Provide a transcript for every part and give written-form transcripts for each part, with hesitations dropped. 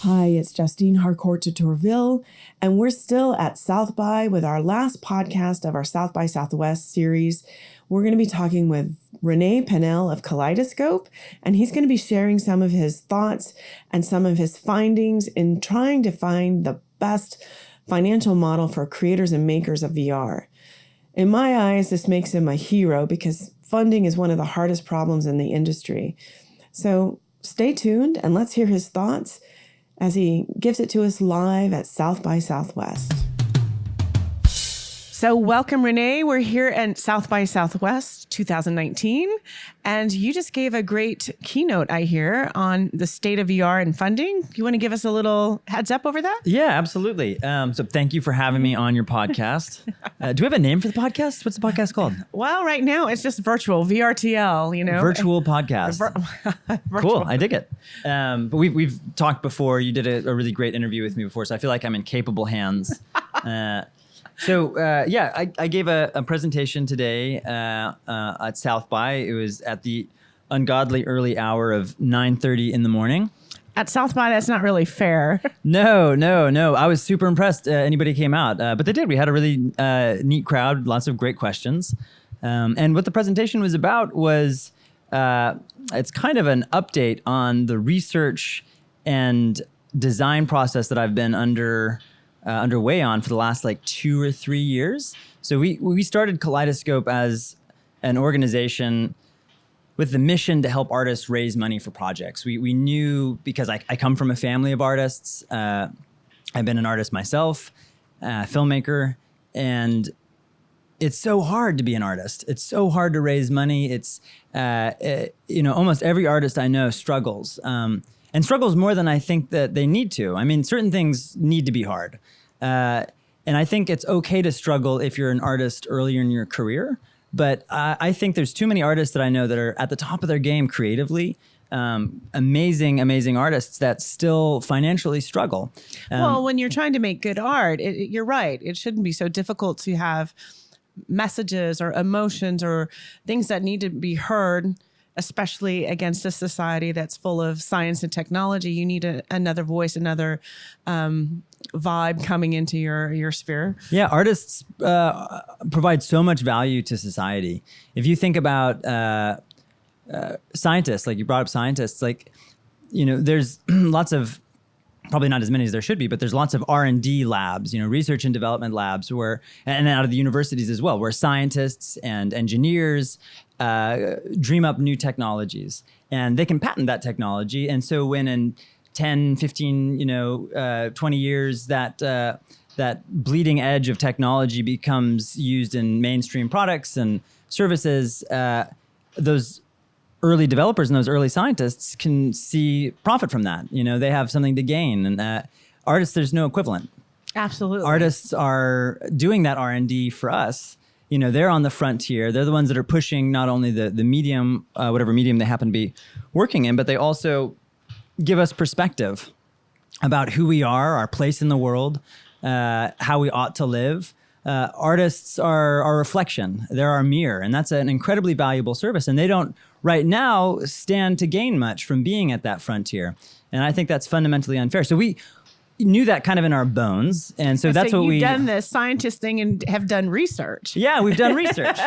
Hi, it's Justine Harcourt de Tourville, and we're still at South by with our last podcast of our South by Southwest series. We're going to be talking with René Pinnell of Kaleidoscope, and he's going to be sharing some of his thoughts and some of his findings in trying to find the best financial model for creators and makers of VR. In my eyes, this makes him a hero because funding is one of the hardest problems in the industry. So stay tuned and let's hear his thoughts as he gives it to us live at South by Southwest. So welcome, René. We're here at South by Southwest 2019, and you just gave a great keynote, I hear, on the state of VR and funding. You want to give us a little heads up over that? Yeah, absolutely. So thank you for having me on your podcast. Do we have a name for the podcast? What's the podcast called? Well, right now it's just virtual, VRTL, you know. Virtual podcast. Cool, I dig it. But we've talked before. You did a really great interview with me before, so I feel like I'm in capable hands. I gave a presentation today at South by. It was at the ungodly early hour of 9:30 in the morning. At South by, that's not really fair. No. I was super impressed anybody came out, but they did. We had a really neat crowd, lots of great questions. And what the presentation was about was it's kind of an update on the research and design process that I've been underway on for the last 2 or 3 years. So we started Kaleidoscope as an organization with the mission to help artists raise money for projects. We knew, because I come from a family of artists, I've been an artist myself, filmmaker, and it's so hard to be an artist. It's so hard to raise money. It's, almost every artist I know struggles. And struggles more than I think that they need to. I mean, certain things need to be hard. And I think it's okay to struggle if you're an artist earlier in your career. But I think there's too many artists that I know that are at the top of their game creatively. Amazing artists that still financially struggle. Well, when you're trying to make good art, you're right. It shouldn't be so difficult to have messages or emotions or things that need to be heard, especially against a society that's full of science and technology. You need another voice, another vibe coming into your sphere. Yeah, artists provide so much value to society. If you think about scientists, like you brought up scientists, there's lots of, probably not as many as there should be, but there's lots of R&D labs, research and development labs and out of the universities as well, where scientists and engineers dream up new technologies, and they can patent that technology. And so when in 10, 15, 20 years that bleeding edge of technology becomes used in mainstream products and services, those early developers and those early scientists can see profit from that. They have something to gain. And artists, there's no equivalent. Absolutely. Artists are doing that R&D for us. They're on the frontier. They're the ones that are pushing not only the medium, whatever medium they happen to be working in, but they also give us perspective about who we are, our place in the world, how we ought to live. Artists are our reflection. They're our mirror, and that's an incredibly valuable service. And they don't, right now, stand to gain much from being at that frontier. And I think that's fundamentally unfair. So we knew that kind of in our bones. And so that's what you've done the scientist thing and have done research. Yeah, we've done research.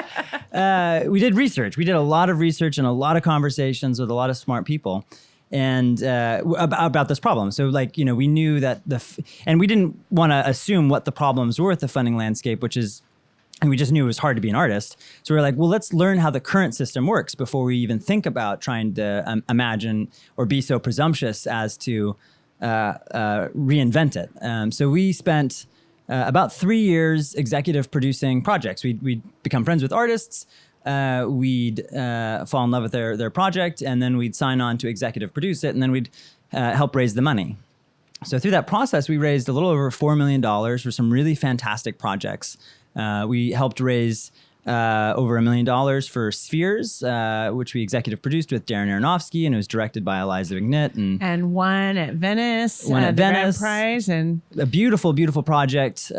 We did research. We did a lot of research and a lot of conversations with a lot of smart people and about this problem. So we knew that and we didn't want to assume what the problems were with the funding landscape, and we just knew it was hard to be an artist. So we were like, well, let's learn how the current system works before we even think about trying to imagine or be so presumptuous as to reinvent it. So we spent about 3 years executive producing projects. We'd become friends with artists. We'd fall in love with their project, and then we'd sign on to executive produce it, and then we'd help raise the money. So through that process, we raised a little over $4 million for some really fantastic projects. We helped raise over $1 million for Spheres, which we executive produced with Darren Aronofsky, and it was directed by Eliza McNitt. And won at Venice. The Grand Prize. And a beautiful, beautiful project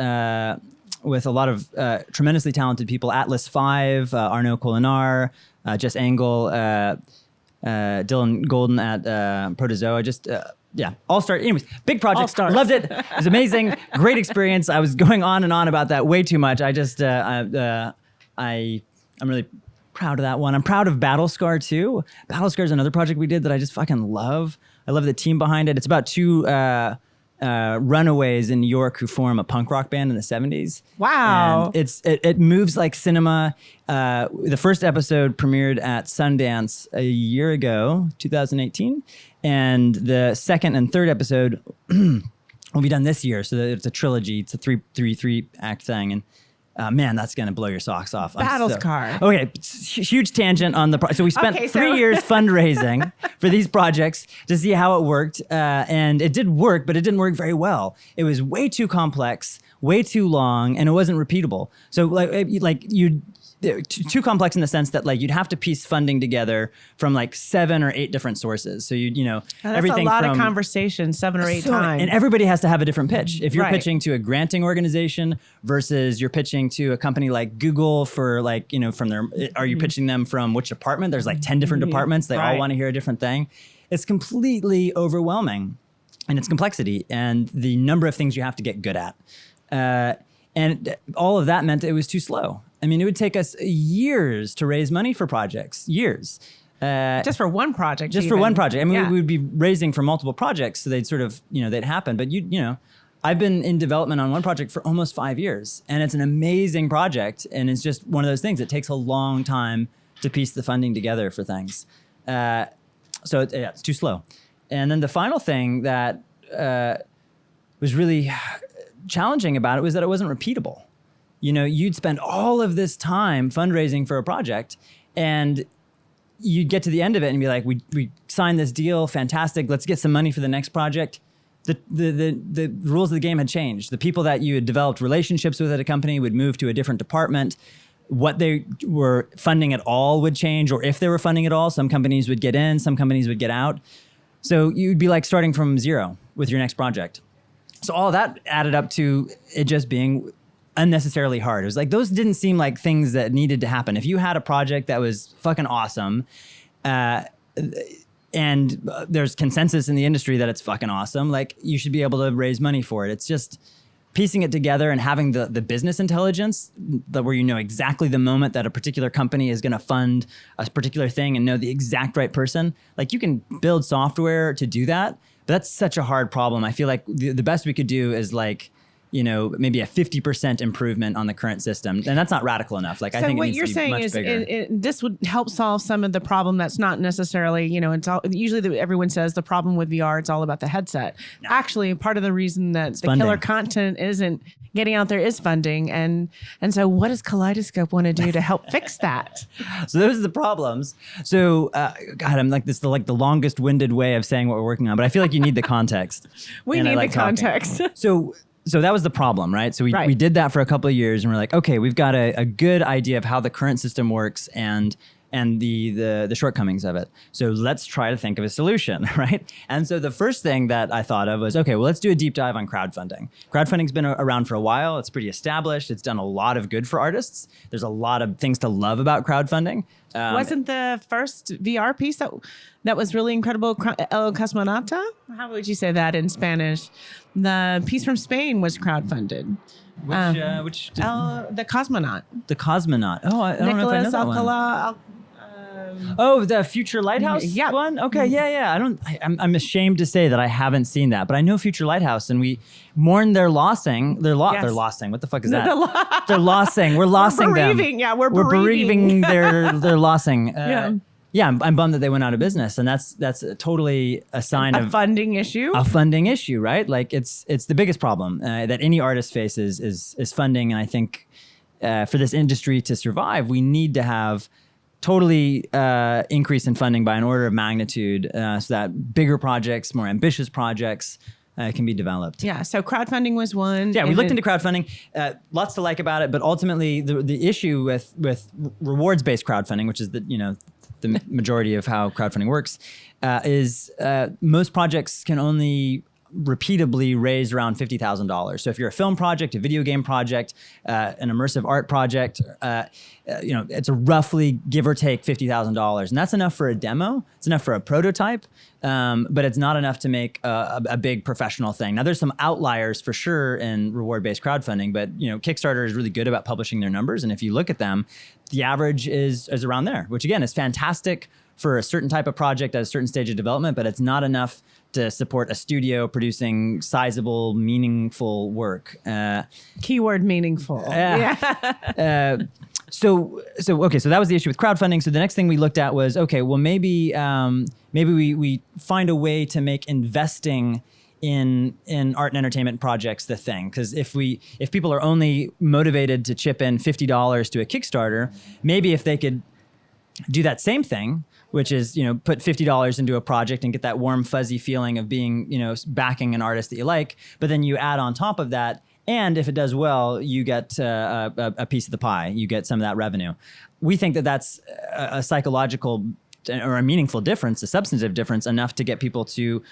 with a lot of tremendously talented people. Atlas 5, Arnaud Colinar, Jess Engel, Dylan Golden at Protozoa, just yeah, all-star. Anyways, big project. All-stars. Loved it. It was amazing. Great experience. I was going on and on about that way too much. I just, I'm really proud of that one. I'm proud of Battlescar too. Battlescar is another project we did that I just fucking love. I love the team behind it. It's about two runaways in New York who form a punk rock band in the 70s. Wow. And it moves like cinema. The first episode premiered at Sundance a year ago, 2018. And the second and third episode will be done this year. So it's a trilogy. It's a three act thing. And man, that's going to blow your socks off. Battlescar. Okay, huge tangent on the... So we spent 3 years fundraising for these projects to see how it worked. And it did work, but it didn't work very well. It was way too complex, way too long, and it wasn't repeatable. So too complex in the sense that like you'd have to piece funding together from like 7 or 8 different sources. So everything a lot from of conversation, 7 or 8 times. And everybody has to have a different pitch. If you're Right. pitching to a granting organization versus you're pitching to a company like Google for like, from their, are you pitching them from which department? There's like 10 different departments. They all Right. want to hear a different thing. It's completely overwhelming in its complexity and the number of things you have to get good at. And all of that meant it was too slow. I mean, it would take us years to raise money for projects, years. Just for one project. Just for one project. I mean, Yeah. we would be raising for multiple projects, so they'd sort of, they'd happen. But I've been in development on one project for almost 5 years, and it's an amazing project, and it's just one of those things. It takes a long time to piece the funding together for things. So it's too slow. And then the final thing that was really challenging about it was that it wasn't repeatable. You'd spend all of this time fundraising for a project, and you'd get to the end of it and be like, we signed this deal, fantastic, let's get some money for the next project. The rules of the game had changed. The people that you had developed relationships with at a company would move to a different department. What they were funding at all would change, or if they were funding at all, some companies would get in, some companies would get out. So you'd be like starting from zero with your next project. So all that added up to it just being unnecessarily hard. It was like, those didn't seem like things that needed to happen. If you had a project that was fucking awesome, and there's consensus in the industry that it's fucking awesome, like you should be able to raise money for it. It's just piecing it together and having the business intelligence where you know exactly the moment that a particular company is going to fund a particular thing and know the exact right person. Like you can build software to do that, but that's such a hard problem. I feel like the best we could do is like, maybe a 50% improvement on the current system. And that's not radical enough. Like, I think it needs to be much bigger. This would help solve some of the problem that's not necessarily, it's all, usually everyone says the problem with VR, it's all about the headset. No. Actually, part of the reason that the funding. killer content isn't getting out there is funding. And so what does Kaleidoscope want to do to help fix that? So those are the problems. So, God, I'm like this, the longest winded way of saying what we're working on, but I feel like you need the context. We need the context. So that was the problem, right? So we did that for a couple of years, and we're like, okay, we've got a good idea of how the current system works and the shortcomings of it. So let's try to think of a solution, right? And so the first thing that I thought of was, okay, well, let's do a deep dive on crowdfunding. Crowdfunding's been around for a while. It's pretty established. It's done a lot of good for artists. There's a lot of things to love about crowdfunding. Wasn't the first VR piece that was really incredible, El Cosmonauta? How would you say that in Spanish? The piece from Spain was crowdfunded. The Cosmonaut. The Cosmonaut. Oh, I don't know if I know that one. Oh, the Future Lighthouse one? Okay, yeah. I'm ashamed to say that I haven't seen that, but I know Future Lighthouse, and we mourn their lossing. They're lossing. What the fuck is that? They're lossing. We're lossing them. Yeah, we're bereaving their lossing. Yeah, I'm bummed that they went out of business, and that's totally a sign of a funding issue. A funding issue, right? Like it's the biggest problem that any artist faces is funding, and I think for this industry to survive, we need to have totally increase in funding by an order of magnitude so that bigger projects, more ambitious projects can be developed. Yeah, so crowdfunding was one. Yeah, we looked into crowdfunding. Lots to like about it, but ultimately the issue with rewards-based crowdfunding, which is the majority of how crowdfunding works, is most projects can only repeatably raised around $50,000. So if you're a film project, a video game project, an immersive art project, it's a roughly give or take $50,000. And that's enough for a demo. It's enough for a prototype, but it's not enough to make a big professional thing. Now there's some outliers for sure in reward-based crowdfunding, but Kickstarter is really good about publishing their numbers. And if you look at them, the average is around there, which again is fantastic for a certain type of project at a certain stage of development, but it's not enough to support a studio producing sizable, meaningful work. Keyword meaningful. So that was the issue with crowdfunding. So the next thing we looked at was, okay, well maybe we find a way to make investing in art and entertainment projects the thing. Because if people are only motivated to chip in $50 to a Kickstarter, maybe if they could do that same thing, which is, put $50 into a project and get that warm, fuzzy feeling of being, backing an artist that you like, but then you add on top of that, and if it does well, you get a piece of the pie. You get some of that revenue. We think that that's a psychological or a meaningful difference, a substantive difference, enough to get people to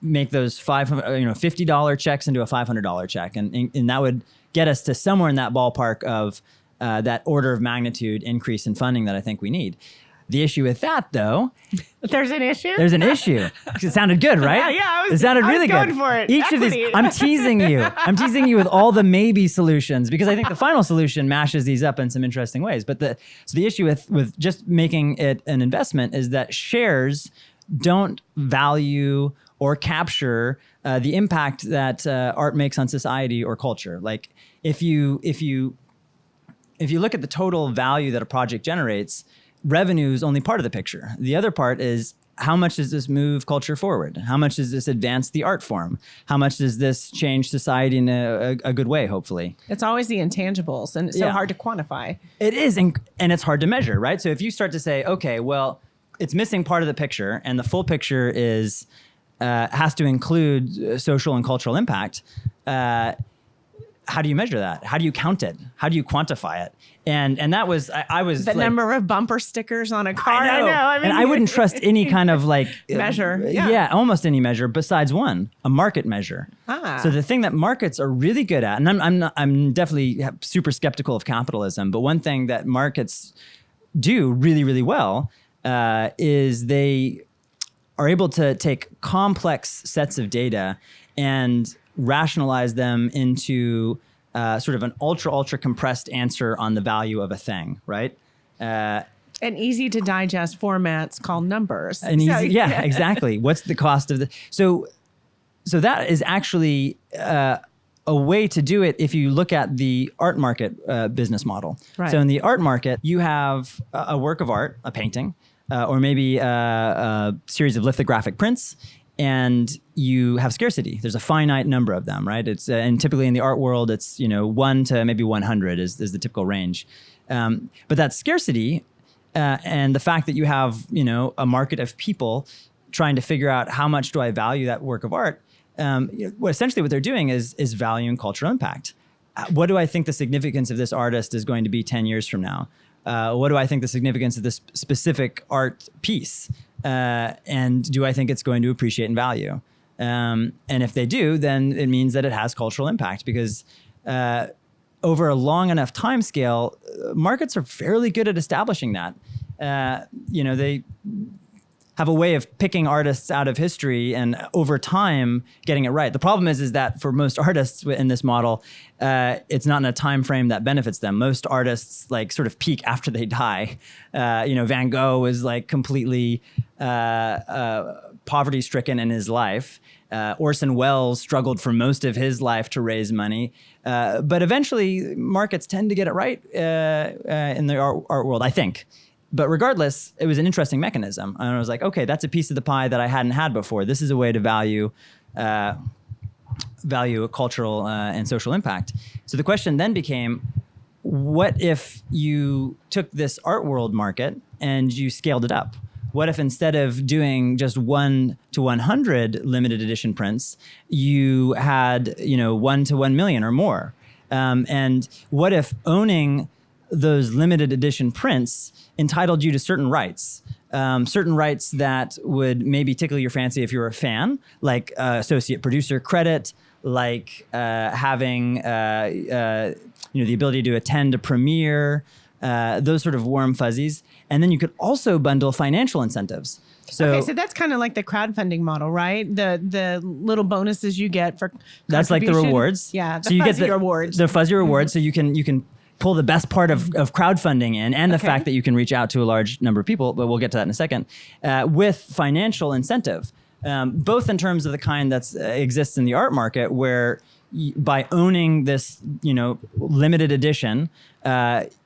make those $50 checks into a $500 check, and that would get us to somewhere in that ballpark of that order of magnitude increase in funding that I think we need. The issue with that, though, there's an issue. It sounded good, right? Yeah. It sounded really good. Going for it. Each Equity. Of these, I'm teasing you. I'm teasing you with all the maybe solutions because I think the final solution mashes these up in some interesting ways. But the issue with just making it an investment is that shares don't value or capture the impact that art makes on society or culture. Like if you look at the total value that a project generates, revenue is only part of the picture. The other part is, how much does this move culture forward? How much does this advance the art form? How much does this change society in a good way, hopefully? It's always the intangibles, and it's so hard to quantify. It is, and it's hard to measure, right? So if you start to say, okay, well, it's missing part of the picture, and the full picture is has to include social and cultural impact, how do you measure that? How do you count it? How do you quantify it? And that was, I was the number of bumper stickers on a car. I know. I mean, and I wouldn't trust any kind of measure. Yeah, almost any measure besides one, a market measure. So the thing that markets are really good at, and I'm definitely super skeptical of capitalism, but one thing that markets do really, really well is they are able to take complex sets of data and rationalize them into sort of an ultra compressed answer on the value of a thing, right? And easy to digest formats called numbers. Yeah, exactly. What's the cost of the? So that is actually a way to do it if you look at the art market business model. Right. So in the art market, you have a work of art, a painting, or maybe a series of lithographic prints, and you have scarcity. There's a finite number of them, right? It's and typically in the art world, it's 1 to maybe 100 is the typical range. But that scarcity and the fact that you have a market of people trying to figure out how much do I value that work of art, essentially what they're doing is valuing cultural impact. What do I think the significance of this artist is going to be 10 years from now? What do I think the significance of this specific art piece? And do I think it's going to appreciate in value? And if they do, then it means that it has cultural impact because over a long enough time scale, markets are fairly good at establishing that. They have a way of picking artists out of history and over time getting it right. The problem is that for most artists in this model, it's not in a time frame that benefits them. Most artists sort of peak after they die. Van Gogh was completely poverty stricken in his life. Orson Welles struggled for most of his life to raise money. But eventually markets tend to get it right in the art world, I think. But regardless, it was an interesting mechanism. And I was like, okay, that's a piece of the pie that I hadn't had before. This is a way to value cultural and social impact. So the question then became, what if you took this art world market and you scaled it up? What if instead of doing just 1 to 100 limited edition prints, you had 1 to 1 million or more? And what if owning those limited edition prints entitled you to certain rights? certain rights that would maybe tickle your fancy if you're a fan, like associate producer credit, like having the ability to attend a premiere, those sort of warm fuzzies. And then you could also bundle financial incentives. So that's kind of like the crowdfunding model, right? The little bonuses you get for that's like the rewards. Yeah, so you get the rewards. The fuzzy rewards, so you can pull the best part of crowdfunding in, and the fact that you can reach out to a large number of people, but we'll get to that in a second, with financial incentive, both in terms of the kind that exists in the art market, where by owning this, limited edition,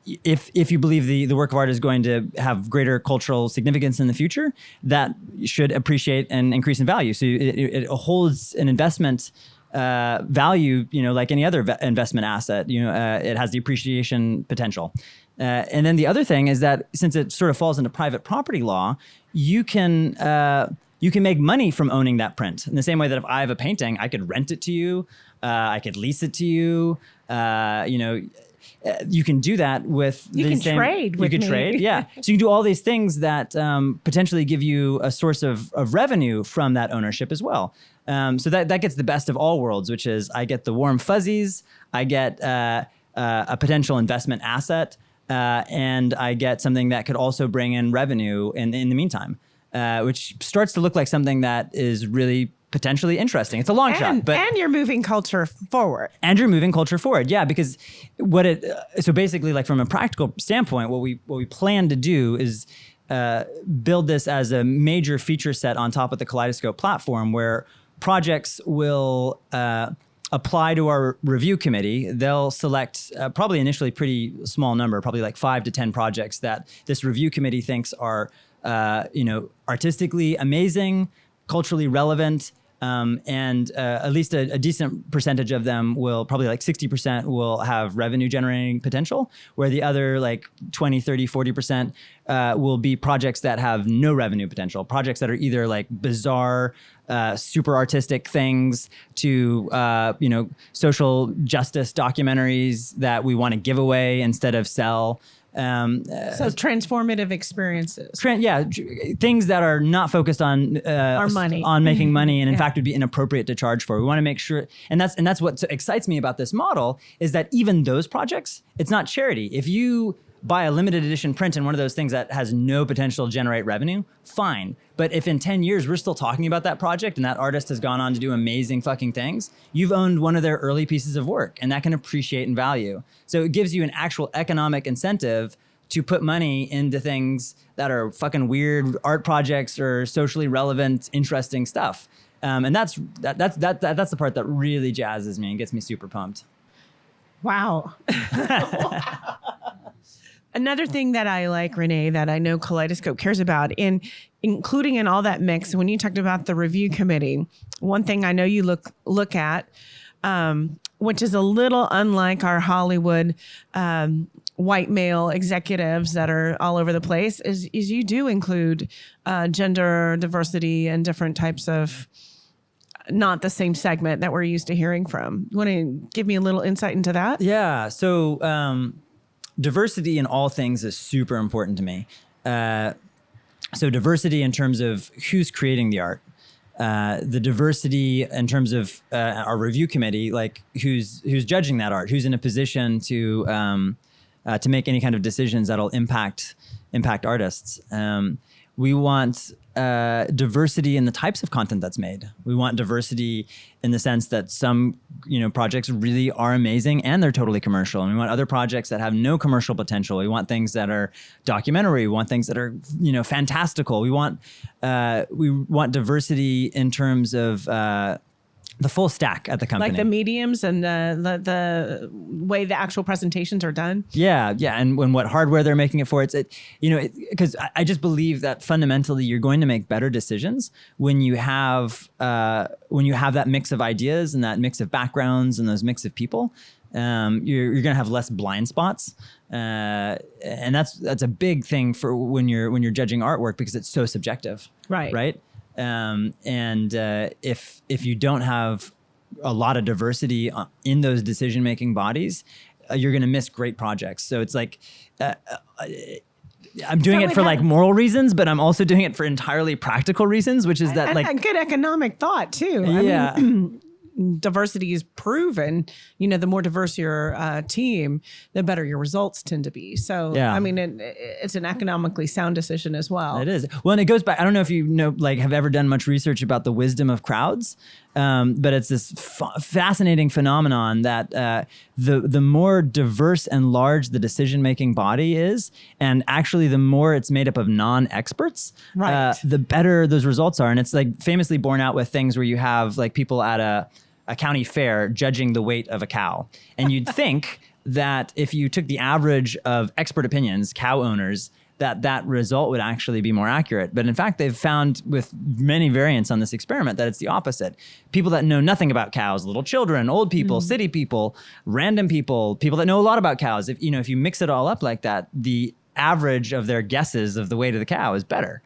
if you believe the work of art is going to have greater cultural significance in the future, that should appreciate and increase in value. So it holds an investment value, like any other investment asset. It has the appreciation potential. And then the other thing is that since it sort of falls into private property law, you can make money from owning that print. In the same way that if I have a painting, I could rent it to you, I could lease it to you. You can do that with you can trade. You can trade, yeah. So you can do all these things that potentially give you a source of revenue from that ownership as well. So that gets the best of all worlds, which is I get the warm fuzzies, I get a potential investment asset, and I get something that could also bring in revenue in the meantime, which starts to look like something that is really potentially interesting. It's a long shot, but and you're moving culture forward. Yeah, because so basically, like from a practical standpoint, what we plan to do is build this as a major feature set on top of the Kaleidoscope platform, where projects will apply to our review committee. They'll select probably initially pretty small number, probably like 5 to 10 projects that this review committee thinks are artistically amazing, culturally relevant, and at least a decent percentage of them will, probably like 60% will have revenue generating potential, where the other like 20, 30, 40% will be projects that have no revenue potential, projects that are either like bizarre, super artistic things to, social justice documentaries that we want to give away instead of sell. So transformative experiences. Things that are not focused on our money, on making money, and in fact would be inappropriate to charge for. We want to make sure, and that's what excites me about this model, is that even those projects, it's not charity. If you buy a limited edition print in one of those things that has no potential to generate revenue, fine. But if in 10 years we're still talking about that project and that artist has gone on to do amazing fucking things, you've owned one of their early pieces of work, and that can appreciate in value. So it gives you an actual economic incentive to put money into things that are fucking weird art projects or socially relevant, interesting stuff. And that's the part that really jazzes me and gets me super pumped. Wow. Another thing that I like, René, that I know Kaleidoscope cares about, including in all that mix, when you talked about the review committee, one thing I know you look at, which is a little unlike our Hollywood white male executives that are all over the place, is you do include gender diversity and different types of, not the same segment that we're used to hearing from. You want to give me a little insight into that? Yeah. So diversity in all things is super important to me. So diversity in terms of who's creating the art, the diversity in terms of our review committee, like who's judging that art, who's in a position to make any kind of decisions that'll impact artists. We want diversity in the types of content that's made. We want diversity in the sense that some, projects really are amazing and they're totally commercial. And we want other projects that have no commercial potential. We want things that are documentary. We want things that are, fantastical. We want diversity in terms of the full stack at the company. Like the mediums and the way the actual presentations are done. Yeah. And what hardware they're making it for. Because I just believe that fundamentally you're going to make better decisions when you have that mix of ideas and that mix of backgrounds and those mix of people. You're going to have less blind spots. And that's a big thing for when you're judging artwork, because it's so subjective. Right. If you don't have a lot of diversity in those decision-making bodies, you're going to miss great projects. So it's like I'm doing it for like moral reasons, but I'm also doing it for entirely practical reasons, which is that and like a good economic thought too. Yeah. I mean, diversity is proven. The more diverse your team, the better your results tend to be. So, Yeah. I mean, it's an economically sound decision as well. It is. Well, and it goes back. I don't know if you have ever done much research about the wisdom of crowds, but it's this fascinating phenomenon that the more diverse and large the decision-making body is, and actually the more it's made up of non-experts, right. The better those results are. And it's like famously borne out with things where you have like people at a county fair judging the weight of a cow. And you'd think that if you took the average of expert opinions, cow owners, that result would actually be more accurate. But in fact, they've found with many variants on this experiment that it's the opposite. People that know nothing about cows, little children, old people, city people, random people that know a lot about cows, if you mix it all up like that, the average of their guesses of the weight of the cow is better.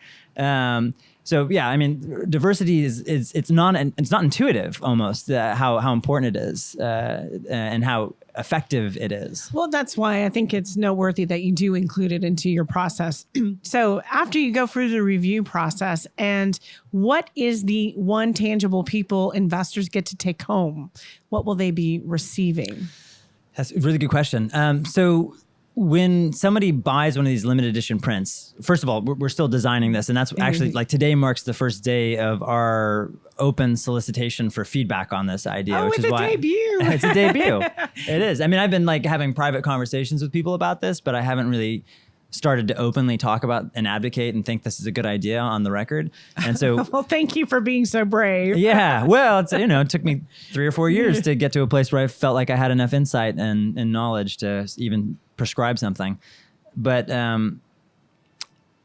So yeah, I mean, diversity it's not intuitive almost how important it is and how effective it is. Well, that's why I think it's noteworthy that you do include it into your process. So after you go through the review process, and what is the one tangible people investors get to take home? What will they be receiving? That's a really good question. So when somebody buys one of these limited edition prints, first of all, we're still designing this. And that's actually like today marks the first day of our open solicitation for feedback on this idea. Which is why debut. It's a debut. It is. I mean, I've been like having private conversations with people about this, but I haven't really started to openly talk about and advocate and think this is a good idea on the record. And so well, thank you for being so brave. Yeah. Well, it took me 3 or 4 years to get to a place where I felt like I had enough insight and knowledge to even prescribe something. But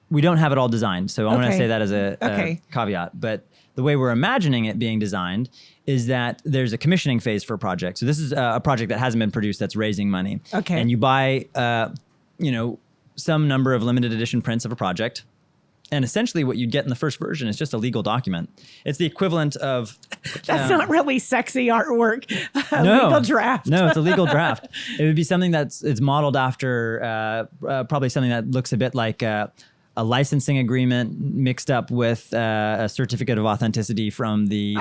we don't have it all designed. So I want to say that as a caveat. But the way we're imagining it being designed is that there's a commissioning phase for a project. So this is a project that hasn't been produced that's raising money. Okay. And you buy, some number of limited edition prints of a project. And essentially what you'd get in the first version is just a legal document. It's the equivalent of... That's not really sexy artwork. Legal draft. No, it's a legal draft. It would be something it's modeled after probably something that looks a bit like a licensing agreement mixed up with a certificate of authenticity from the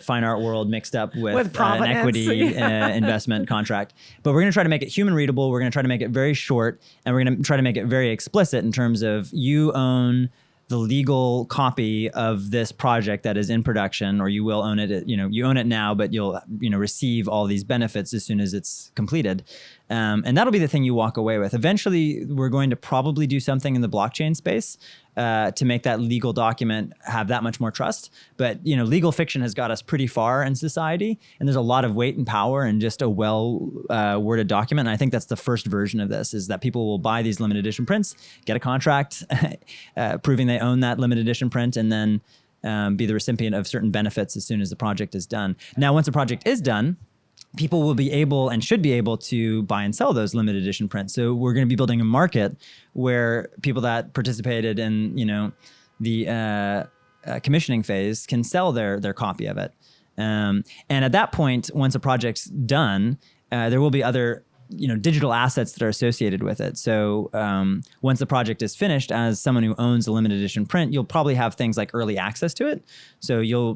fine art world mixed up with an equity investment contract. But we're going to try to make it human readable. We're going to try to make it very short, and we're going to try to make it very explicit in terms of you own the legal copy of this project that is in production, or you will own it. You own it now, but you'll receive all these benefits as soon as it's completed. And that'll be the thing you walk away with. Eventually, we're going to probably do something in the blockchain space to make that legal document have that much more trust. But legal fiction has got us pretty far in society, and there's a lot of weight and power in just a worded document. And I think that's the first version of this: is that people will buy these limited edition prints, get a contract proving they own that limited edition print, and then be the recipient of certain benefits as soon as the project is done. Now, once the project is done, people will be able and should be able to buy and sell those limited edition prints. So we're going to be building a market where people that participated in, the commissioning phase can sell their copy of it. And at that point, once a project's done, there will be other digital assets that are associated with it. So once the project is finished, as someone who owns a limited edition print, you'll probably have things like early access to it. So you'll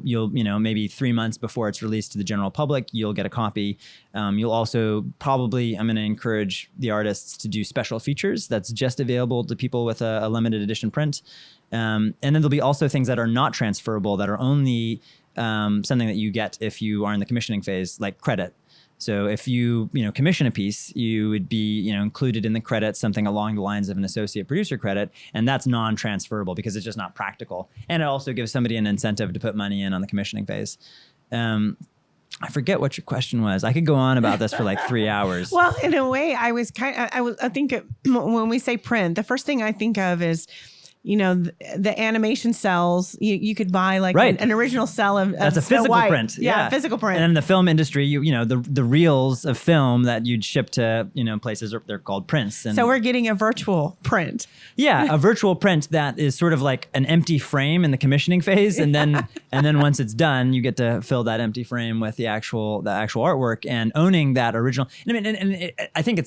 maybe 3 months before it's released to the general public, you'll get a copy. You'll also probably, I'm going to encourage the artists to do special features that's just available to people with a limited edition print. And then there'll be also things that are not transferable, that are only something that you get if you are in the commissioning phase, like credit. So if you commission a piece, you would be included in the credit something along the lines of an associate producer credit, and that's non-transferable because it's just not practical. And it also gives somebody an incentive to put money in on the commissioning phase. I forget what your question was. I could go on about this for like 3 hours. Well, in a way, I think when we say print, the first thing I think of is, the animation cells, you could buy like Right. an original cell of That's a Snow physical White. print. Yeah, physical print. And in the film industry, the reels of film that you'd ship to, places, they're called prints. And so we're getting a virtual print. yeah, a virtual print that is sort of like an empty frame in the commissioning phase. And then once it's done, you get to fill that empty frame with the actual artwork and owning that original. I think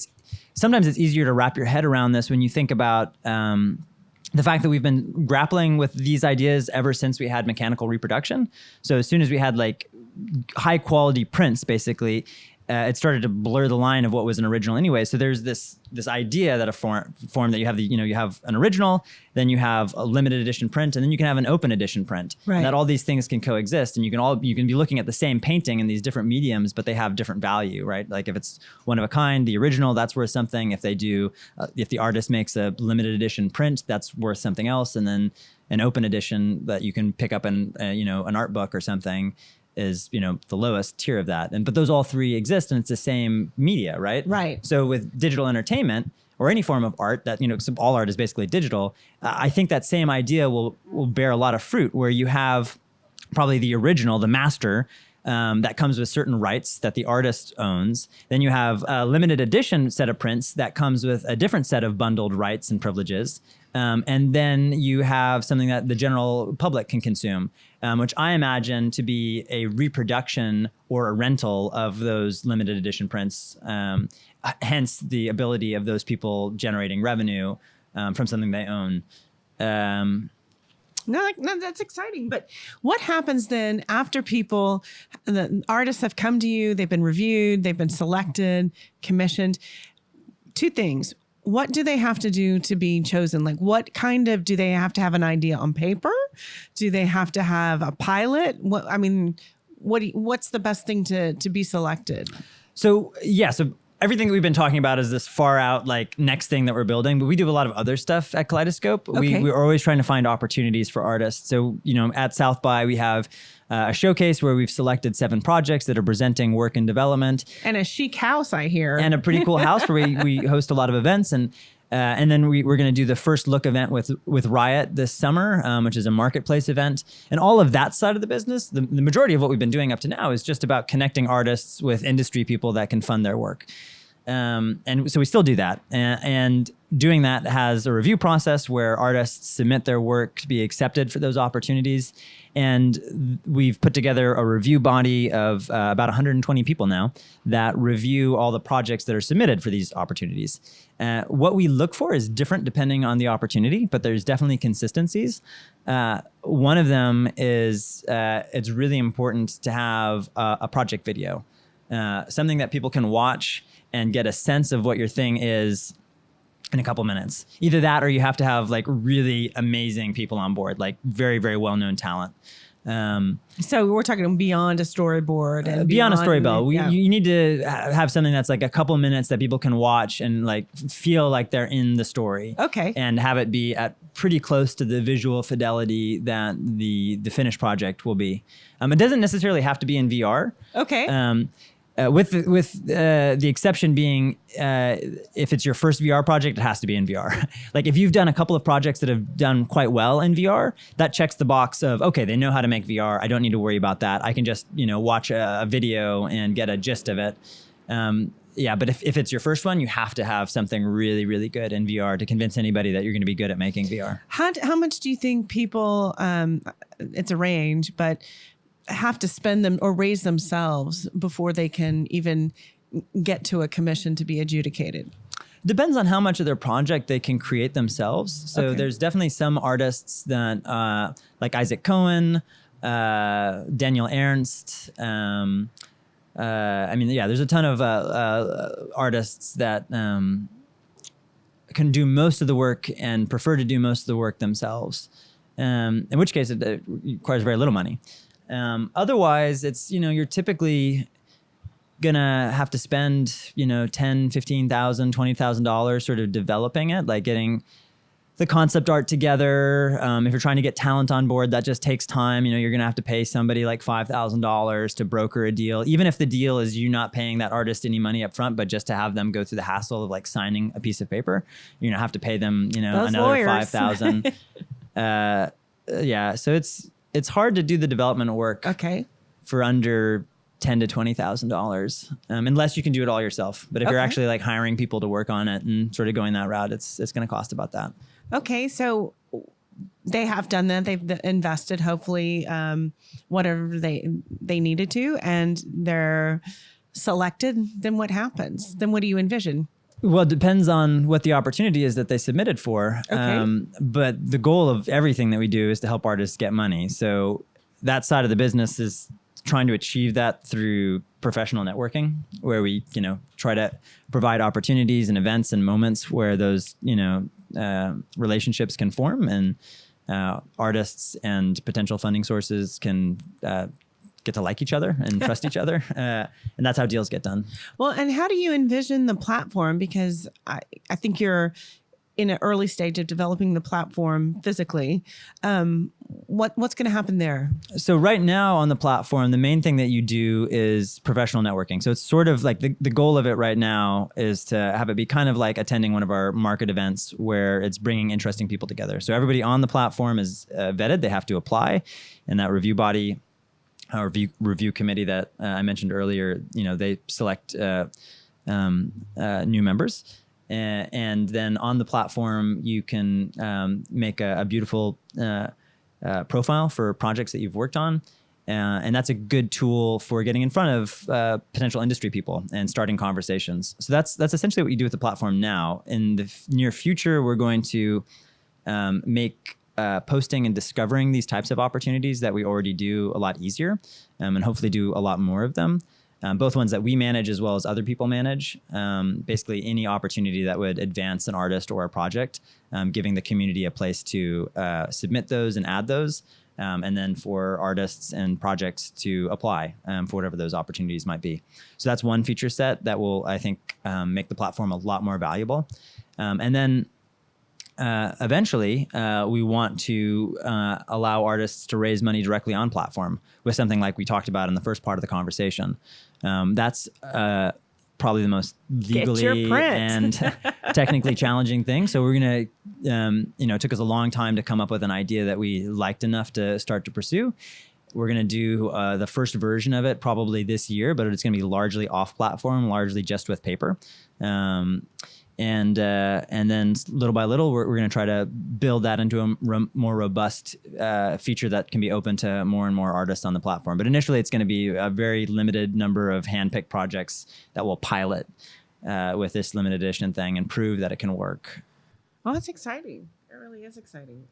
sometimes it's easier to wrap your head around this when you think about, the fact that we've been grappling with these ideas ever since we had mechanical reproduction. So as soon as we had like high quality prints, basically, it started to blur the line of what was an original anyway. So there's this idea that a form that you have you have an original, then you have a limited edition print, and then you can have an open edition print. Right. And that all these things can coexist, and you can be looking at the same painting in these different mediums, but they have different value, right? Like if it's one of a kind, the original, that's worth something. If the artist makes a limited edition print, that's worth something else, and then an open edition that you can pick up in an art book or something is the lowest tier of that. But those all three exist, and it's the same media, right? Right. So with digital entertainment or any form of art that all art is basically digital, I think that same idea will bear a lot of fruit, where you have probably the original, the master, that comes with certain rights that the artist owns. Then you have a limited edition set of prints that comes with a different set of bundled rights and privileges. And then you have something that the general public can consume, which I imagine to be a reproduction or a rental of those limited edition prints. Hence the ability of those people generating revenue from something they own. No, that's exciting. But what happens then after the artists have come to you, they've been reviewed, they've been selected, commissioned? Two things. What do they have to do to be chosen? Like do they have to have an idea on paper? Do they have to have a pilot? What's the best thing to be selected? So everything that we've been talking about is this far out, like next thing that we're building, but we do a lot of other stuff at Kaleidoscope. Okay. We're always trying to find opportunities for artists. So, at South by, we have a showcase where we've selected 7 projects that are presenting work in development. And a chic house, I hear. And a pretty cool house where we host a lot of events. And then we're going to do the first look event with Riot this summer, which is a marketplace event. And all of that side of the business, the majority of what we've been doing up to now is just about connecting artists with industry people that can fund their work. And so we still do that. And doing that has a review process where artists submit their work to be accepted for those opportunities. And we've put together a review body of about 120 people now that review all the projects that are submitted for these opportunities. What we look for is different depending on the opportunity, but there's definitely consistencies. One of them is it's really important to have a project video, something that people can watch and get a sense of what your thing is in a couple minutes. Either that, or you have to have like really amazing people on board, like very, very well-known talent. So we're talking beyond a storyboard and beyond a storyboard. Yeah. You need to have something that's like a couple minutes that people can watch and like feel like they're in the story. Okay. And have it be at pretty close to the visual fidelity that the finished project will be. It doesn't necessarily have to be in VR. Okay. With the exception being, if it's your first VR project, it has to be in VR. Like if you've done a couple of projects that have done quite well in VR, that checks the box of, okay, they know how to make VR. I don't need to worry about that. I can just, watch a video and get a gist of it. But if it's your first one, you have to have something really, really good in VR to convince anybody that you're going to be good at making VR. How much do you think people, it's a range, but have to spend them or raise themselves before they can even get to a commission to be adjudicated? Depends on how much of their project they can create themselves. So there's definitely some artists that, like Isaac Cohen, Daniel Ernst. There's a ton of artists that can do most of the work and prefer to do most of the work themselves. In which case it requires very little money. Otherwise, it's, you're typically gonna have to spend, $10,000, $15,000, $20,000 sort of developing it, like getting the concept art together. If you're trying to get talent on board, that just takes time. You're gonna have to pay somebody like $5,000 to broker a deal, even if the deal is you not paying that artist any money up front, but just to have them go through the hassle of like signing a piece of paper. You're gonna have to pay them, Those another lawyers. $5,000. Yeah, so it's hard to do the development work Okay. for under $10,000 to $20,000, unless you can do it all yourself. But if you're Okay. actually like hiring people to work on it and sort of going that route, it's going to cost about that. Okay. So they have done that. They've invested, hopefully, whatever they needed to, and they're selected. Then what happens? Then what do you envision? Well, it depends on what the opportunity is that they submitted for. Okay. But the goal of everything that we do is to help artists get money. So that side of the business is trying to achieve that through professional networking, where we, try to provide opportunities and events and moments where those, relationships can form, and artists and potential funding sources can get to like each other and trust each other. And that's how deals get done. Well, and how do you envision the platform? Because I think you're in an early stage of developing the platform physically. What's going to happen there? So right now on the platform, the main thing that you do is professional networking. So it's sort of like the goal of it right now is to have it be kind of like attending one of our market events where it's bringing interesting people together. So everybody on the platform is vetted. They have to apply, and that review body, or review committee that I mentioned earlier, they select new members. And then on the platform, you can make a beautiful profile for projects that you've worked on. And that's a good tool for getting in front of potential industry people and starting conversations. So that's essentially what you do with the platform now. In the near future, we're going to make posting and discovering these types of opportunities that we already do a lot easier, and hopefully do a lot more of them. Both ones that we manage as well as other people manage. Basically any opportunity that would advance an artist or a project, giving the community a place to submit those and add those, and then for artists and projects to apply for whatever those opportunities might be. So that's one feature set that will, I think, make the platform a lot more valuable. And then eventually, we want to allow artists to raise money directly on platform with something like we talked about in the first part of the conversation. That's probably the most legally and technically challenging thing. So we're going to, it took us a long time to come up with an idea that we liked enough to start to pursue. We're going to do the first version of it probably this year, but it's going to be largely off platform, largely just with paper. And then little by little, we're going to try to build that into a more robust feature that can be open to more and more artists on the platform. But initially, it's going to be a very limited number of hand-picked projects that will pilot with this limited edition thing and prove that it can work. Oh, that's exciting. It really is exciting.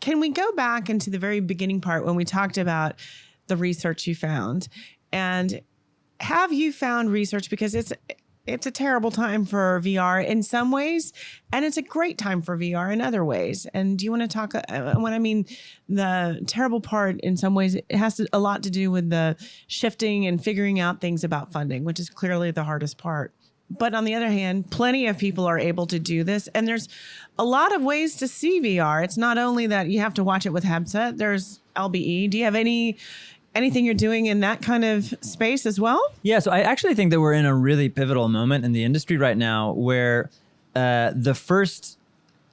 Can we go back into the very beginning part when we talked about the research you found? And have you found research, because it's a terrible time for VR in some ways, and it's a great time for VR in other ways. And do you want to talk, when I mean the terrible part in some ways, it has a lot to do with the shifting and figuring out things about funding, which is clearly the hardest part. But on the other hand, plenty of people are able to do this. And there's a lot of ways to see VR. It's not only that you have to watch it with headset, there's LBE. Do you have anything you're doing in that kind of space as well? Yeah, so I actually think that we're in a really pivotal moment in the industry right now where the first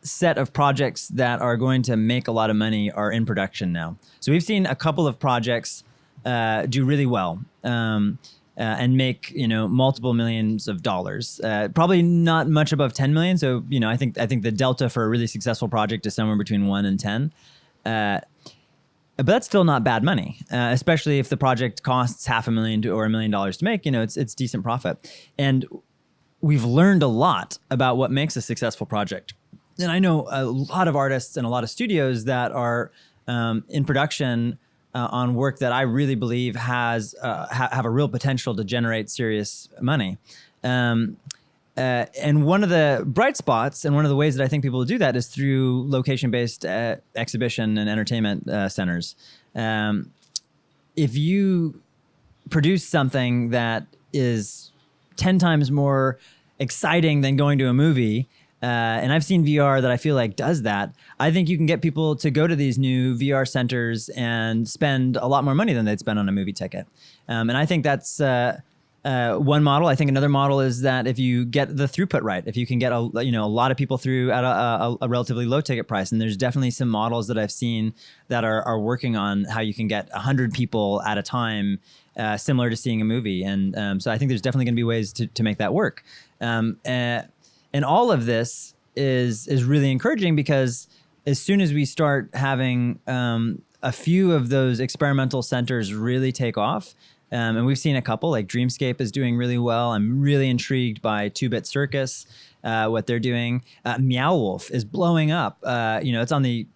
set of projects that are going to make a lot of money are in production now. So we've seen a couple of projects do really well and make multiple millions of dollars. Probably not much above 10 million. So I think the delta for a really successful project is somewhere between 1 and 10. But that's still not bad money, especially if the project costs $500,000 or $1 million to make. It's decent profit. And we've learned a lot about what makes a successful project. And I know a lot of artists and a lot of studios that are in production on work that I really believe have a real potential to generate serious money. And one of the bright spots and one of the ways that I think people will do that is through location-based exhibition and entertainment centers. If you produce something that is 10 times more exciting than going to a movie, and I've seen VR that I feel like does that, I think you can get people to go to these new VR centers and spend a lot more money than they'd spend on a movie ticket. And I think that's one model. I think another model is that if you get the throughput right, if you can get a lot of people through at a relatively low ticket price, and there's definitely some models that I've seen that are working on how you can get 100 people at a time, similar to seeing a movie. And so I think there's definitely going to be ways to make that work. And all of this is really encouraging, because as soon as we start having a few of those experimental centers really take off, and we've seen a couple, like Dreamscape is doing really well. I'm really intrigued by 2-Bit Circus, what they're doing. Meow Wolf is blowing up. It's on the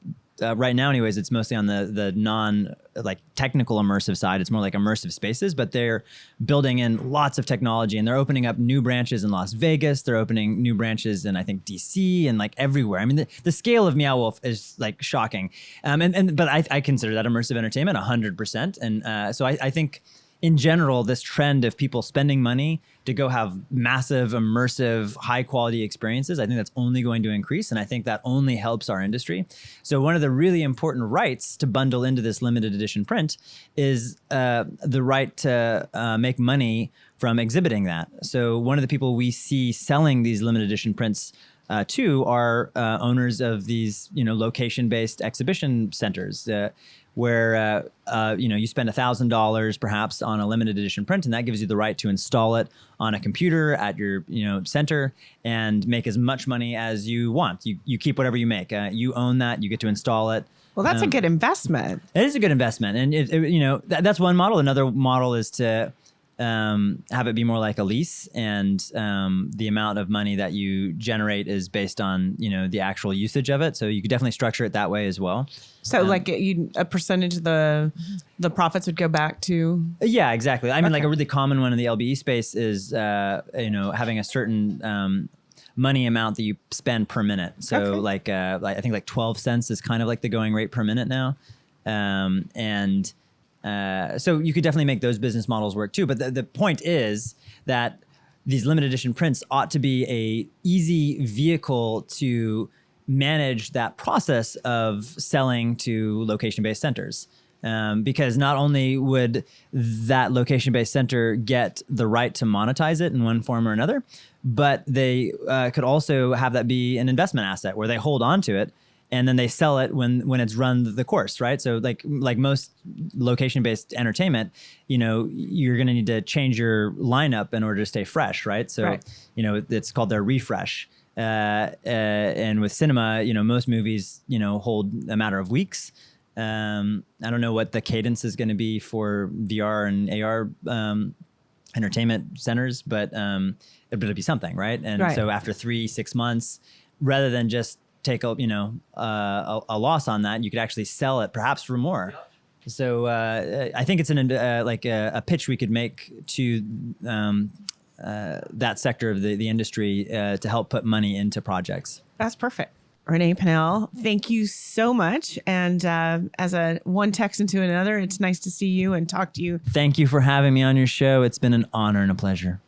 right now, anyways. It's mostly on the non technical immersive side. It's more like immersive spaces, but they're building in lots of technology, and they're opening up new branches in Las Vegas. They're opening new branches in, I think, DC and everywhere. I mean, the scale of Meow Wolf is shocking. But I consider that immersive entertainment 100%. And so I think, in general, this trend of people spending money to go have massive, immersive, high-quality experiences, I think that's only going to increase, and I think that only helps our industry. So one of the really important rights to bundle into this limited edition print is the right to make money from exhibiting that. So one of the people we see selling these limited edition prints to are owners of these, location-based exhibition centers, where you spend $1,000 perhaps on a limited edition print, and that gives you the right to install it on a computer at your center and make as much money as you want. You keep whatever you make. You own that. You get to install it. Well, that's a good investment. It is a good investment, and that's one model. Another model is to have it be more like a lease, and the amount of money that you generate is based on the actual usage of it. So you could definitely structure it that way as well. So a percentage of the profits would go back to. Yeah, exactly. I mean, a really common one in the LBE space is having a certain money amount that you spend per minute. So I think 12 cents is kind of like the going rate per minute now, so you could definitely make those business models work too. But the point is that these limited edition prints ought to be a easy vehicle to manage that process of selling to location-based centers. Because not only would that location-based center get the right to monetize it in one form or another, but they could also have that be an investment asset where they hold on to it, and then they sell it when it's run the course, right? So like most location-based entertainment, you're going to need to change your lineup in order to stay fresh, right? So, it's called their refresh. And with cinema, most movies, hold a matter of weeks. I don't know what the cadence is going to be for VR and AR entertainment centers, but it'll be something, right? And so after 3-6 months, rather than just take a loss on that, you could actually sell it perhaps for more. So I think it's a pitch we could make to that sector of the industry to help put money into projects. That's perfect. René Pinnell, thank you so much. And as one text into another, it's nice to see you and talk to you. Thank you for having me on your show. It's been an honor and a pleasure.